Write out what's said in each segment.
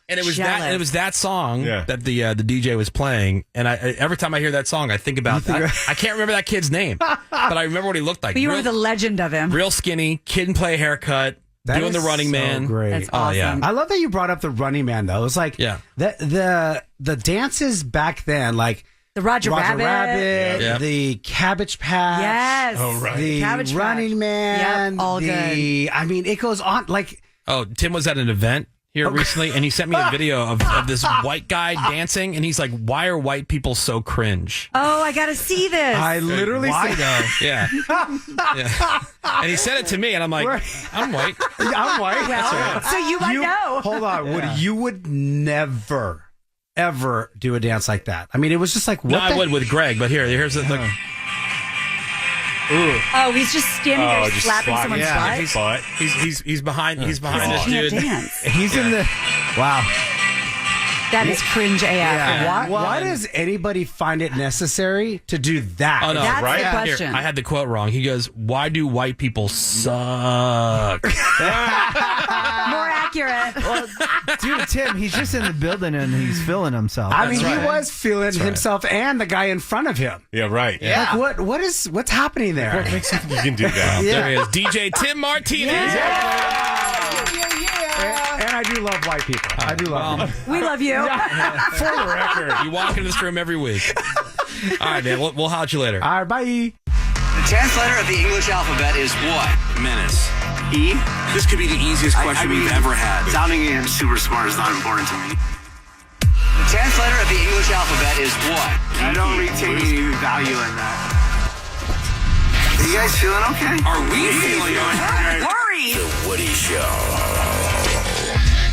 And it was jealous. that song that the DJ was playing, and every time I hear that song, I think about that. I can't remember that kid's name, but I remember what he looked like. But you remember the legend of him. Real skinny, kid and play haircut, doing the Running Man. Great. That's awesome. Oh, yeah. I love that you brought up the Running Man, though. It was like the dances back then, like the Roger Rabbit. the Cabbage Patch. Yes. Oh, right. The Cabbage Running Patch. Man. Yep, all good. I mean, it goes on like. Oh, Tim was at an event here recently, and he sent me a video of this white guy dancing, and he's like, "Why are white people so cringe?" Oh, I got to see this. I literally Why said, though? Yeah. And he said it to me, and I'm like, "I'm white." I'm white. Well, so you might know. Hold on. You would never, ever do a dance like that. I mean, it was just like, what No, I would with Greg, but here's the. Oh, he's just standing there just slapping someone's butt. He's behind this He dude. can't dance. He's in the. Wow. That is cringe AF. Yeah. Why does anybody find it necessary to do that? Oh no! That's right? the question. Here, I had the quote wrong. He goes, "Why do white people suck?" More accurate. Well, dude, Tim, he's just in the building and he's feeling himself. I mean, he was feeling himself and the guy in front of him. Yeah, right. Yeah. Like, what's happening there? What makes you think you can do that? There he is, DJ Tim Martinez. And I do love white people. I do love them. We love you. For the record, you walk into this room every week. All right, man. We'll holler at you later. All right, bye. The 10th letter of the English alphabet is what? Menace. E? This could be the easiest question we've ever had. Sounding super smart is not important to me. The 10th letter of the English alphabet is what? I don't retain any value in that. Are you guys feeling okay? Are we feeling okay? Hurry! The Woody Show.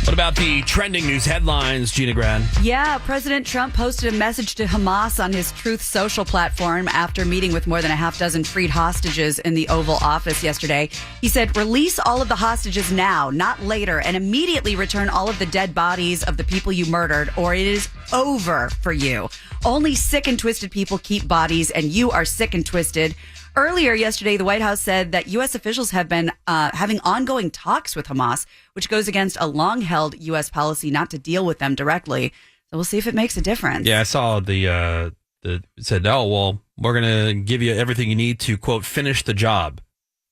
What about the trending news headlines, Gina Grad? Yeah, President Trump posted a message to Hamas on his Truth Social platform after meeting with more than a half dozen freed hostages in the Oval Office yesterday. He said, "Release all of the hostages now, not later, and immediately return all of the dead bodies of the people you murdered, or it is over for you. Only sick and twisted people keep bodies, and you are sick and twisted." Earlier yesterday, the White House said that U.S. officials have been having ongoing talks with Hamas, which goes against a long-held U.S. policy not to deal with them directly. So we'll see if it makes a difference. Yeah, I saw it said, "Oh, well, we're going to give you everything you need to, quote, finish the job."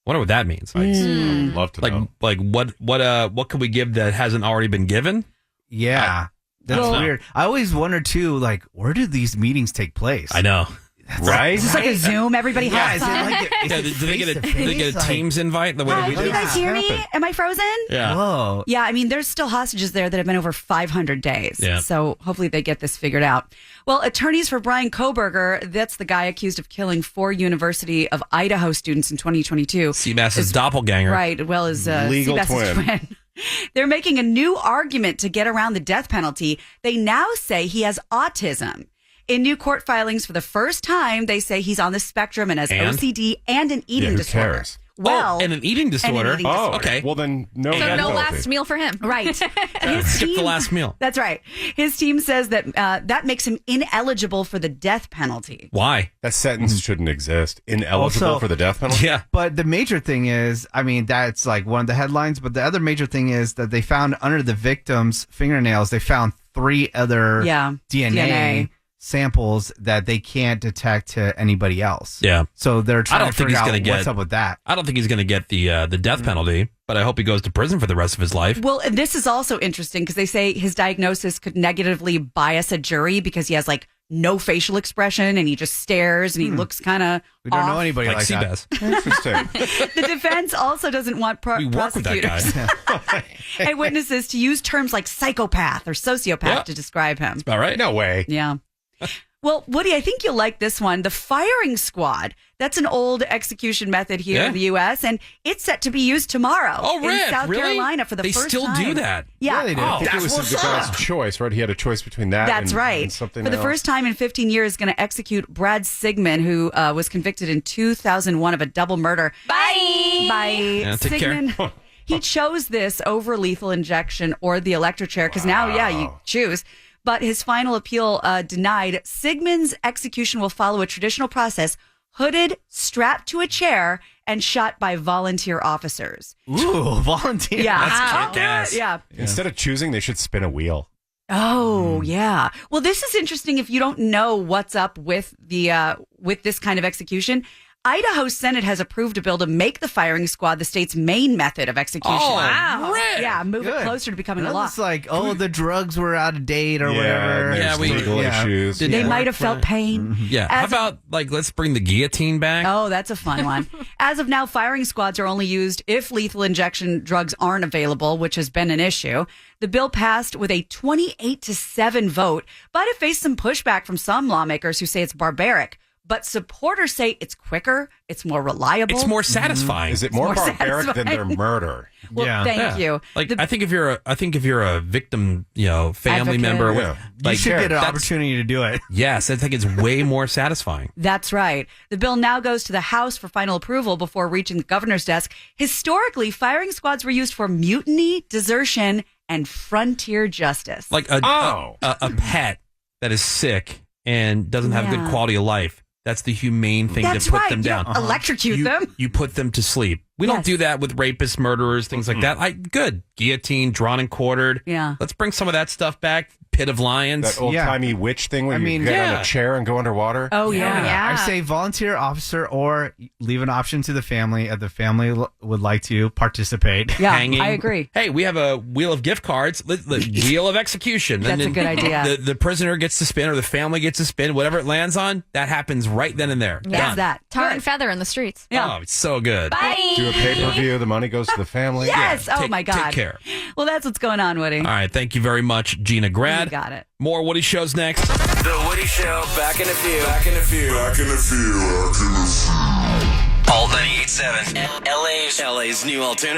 I wonder what that means. I'd love to know. Like what could we give that hasn't already been given? Yeah. That's weird. I always wonder, too, like, where do these meetings take place? I know. Right? Is this like a Zoom? Everybody has Is it fun? like Do they get a Teams invite the way that we Can do? you guys hear me? Am I frozen? Yeah. Whoa. Yeah, I mean, there's still hostages there that have been over 500 days. Yeah. So hopefully they get this figured out. Well, attorneys for Brian Koberger, that's the guy accused of killing 4 University of Idaho students in 2022. Seabass's doppelganger. Right, well as Legal Seabass's twin. They're making a new argument to get around the death penalty. They now say he has autism. In new court filings, for the first time, they say he's on the spectrum and has OCD and an eating disorder. Cares? Well, and an eating disorder. Okay. Well, then no. So no last meal for him. Right. Skip the last meal. That's right. His team says that that makes him ineligible for the death penalty. Why? That sentence shouldn't exist. Ineligible Also- for the death penalty? Yeah. But the major thing is, I mean, that's like one of the headlines, but the other major thing is that they found under the victim's fingernails, they found 3 other DNA samples that they can't detect to anybody else. Yeah. So they're I trying don't to think figure he's out going to get what's up with that. I don't think he's going to get the death penalty, but I hope he goes to prison for the rest of his life. Well, and this is also interesting because they say his diagnosis could negatively bias a jury because he has like no facial expression and he just stares and he looks kind of We don't know off. anybody like that. Seabass. Interesting. The defense also doesn't want We work with that prosecutors guy. and witnesses to use terms like psychopath or sociopath to describe him. All right. No way. Yeah. Well, Woody, I think you'll like this one. The firing squad. That's an old execution method here in the U.S., and it's set to be used tomorrow in South Carolina for the first time. They still do that? Yeah. they do. I think it was the guy's choice, right? He had a choice between that That's right. and something For the else. first time in 15 years, going to execute Brad Sigmund, who was convicted in 2001 of a double murder. By take Sigmund. care. He chose this over lethal injection or the electric chair because now, you choose. But his final appeal denied. Sigmund's execution will follow a traditional process, hooded, strapped to a chair, and shot by volunteer officers. Ooh, volunteer. Yeah. That's kick-ass. Yeah. Instead of choosing, they should spin a wheel. Oh, yeah. Well, this is interesting if you don't know what's up with with this kind of execution. Idaho Senate has approved a bill to make the firing squad the state's main method of execution. Oh, wow. great. Yeah, move it closer to becoming a law. It's like, the drugs were out of date or whatever. Yeah, we- legal issues. They might have felt pain. Yeah. How about, let's bring the guillotine back? Oh, that's a fun one. As of now, firing squads are only used if lethal injection drugs aren't available, which has been an issue. The bill passed with a 28-7 vote, but it faced some pushback from some lawmakers who say it's barbaric. But supporters say it's quicker, it's more reliable. It's more satisfying. Is it more barbaric than their satisfying. murder? Well, thank you. I think if you're a victim, family Advocate. member, Yeah. You should get an opportunity to do it. Yes, I think it's way more satisfying. That's right. The bill now goes to the House for final approval before reaching the governor's desk. Historically, firing squads were used for mutiny, desertion, and frontier justice. Like a pet that is sick and doesn't have good quality of life. That's the humane thing to put them down. Electrocute them. You put them to sleep. We don't do that with rapists, murderers, things like that. Good. Guillotine, drawn and quartered. Yeah. Let's bring some of that stuff back. Pit of lions. That old-timey witch thing where you get on a chair and go underwater. Oh, yeah. I say volunteer officer or leave an option to the family if the family would like to participate. Yeah, Hanging. I agree. Hey, we have a wheel of gift cards. The wheel of execution. That's a good idea. The prisoner gets to spin or the family gets to spin. Whatever it lands on, that happens right then and there. That's Done. that. Tar and feather in the streets. Yeah. Oh, it's so good. Bye. Do a pay-per-view. The money goes to the family. Yes. Yeah, Oh, my God. Take care. Well, that's what's going on, Woody. All right. Thank you very much, Gina Grad. You got it. More Woody shows next. The Woody Show, back in a few. All 98.7. LA's new alternative.